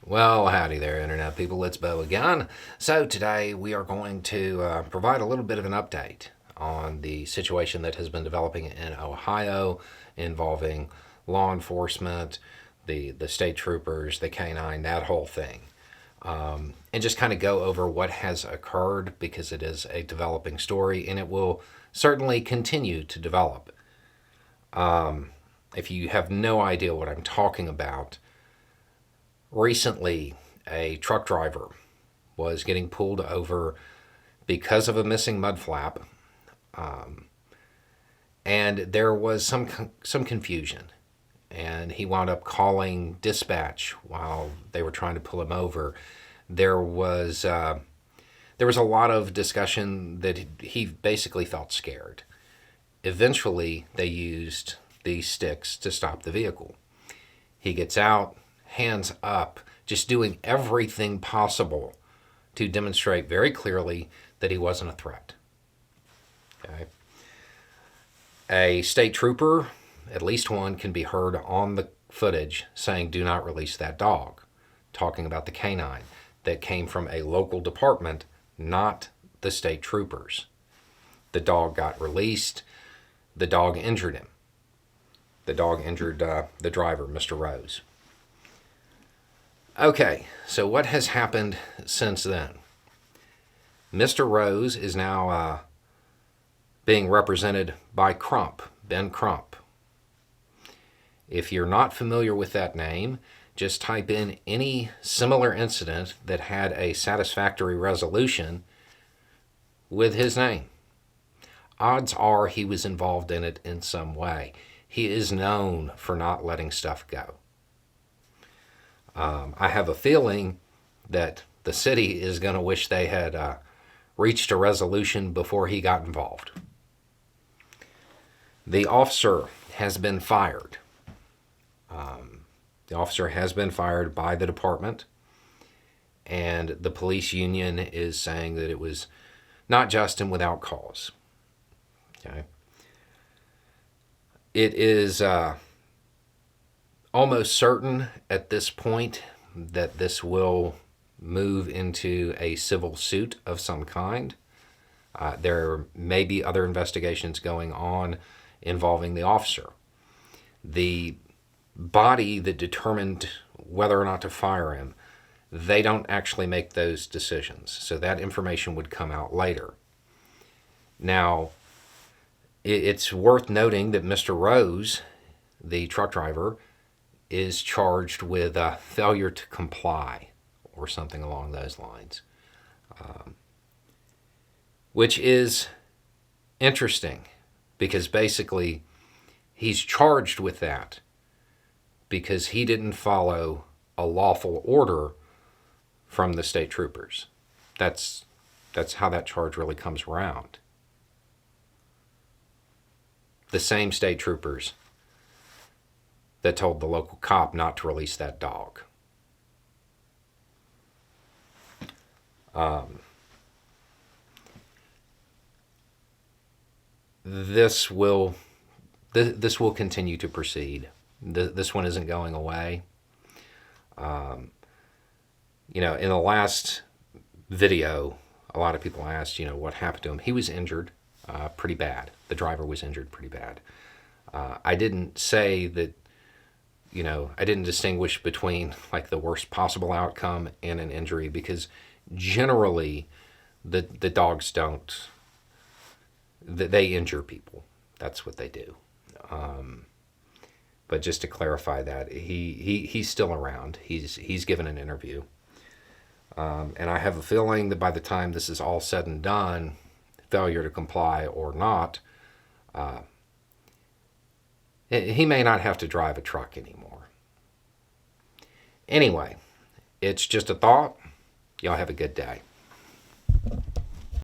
Well, howdy there, Internet people. It's Bo again. So, today we are going to provide a little bit of an update on the situation that has been developing in Ohio involving law enforcement, the state troopers, the canine, that whole thing. And just kind of go over what has occurred because it is a developing story and it will certainly continue to develop. If you have no idea what I'm talking about, recently a truck driver was getting pulled over because of a missing mud flap, and there was some confusion, and he wound up calling dispatch while they were trying to pull him over. There was there was a lot of discussion that he basically felt scared. Eventually, they used these sticks to stop the vehicle. He gets out, hands up, just doing everything possible to demonstrate very clearly that he wasn't a threat. Okay. A state trooper, at least one, can be heard on the footage saying, "Do not release that dog," talking about the canine that came from a local department, not the state troopers. The dog got released. The dog injured him. The dog injured the driver, Mr. Rose. Okay, so what has happened since then? Mr. Rose is now being represented by Ben Crump. If you're not familiar with that name, just type in any similar incident that had a satisfactory resolution with his name. Odds are he was involved in it in some way. He is known for not letting stuff go. I have a feeling that the city is going to wish they had reached a resolution before he got involved. The officer has been fired. The officer has been fired by the department, and the police union is saying that it was not just and without cause. Okay. It is almost certain at this point that this will move into a civil suit of some kind. There may be other investigations going on involving the officer. The body that determined whether or not to fire him, they don't actually make those decisions. So that information would come out later. Now, it's worth noting that Mr. Rose, the truck driver, is charged with failure to comply or something along those lines, which is interesting because basically he's charged with that because he didn't follow a lawful order from the state troopers. That's how that charge really comes around. The same state troopers that told the local cop not to release that dog. This will continue to proceed. This one isn't going away. In the last video, a lot of people asked, what happened to him. He was injured pretty bad. The driver was injured pretty bad. I didn't say that, I didn't distinguish between like the worst possible outcome and an injury because generally the dogs don't, they injure people. That's what they do. But just to clarify that, he's still around. He's given an interview. And I have a feeling that by the time this is all said and done, failure to comply or not, he may not have to drive a truck anymore. Anyway, it's just a thought. Y'all have a good day.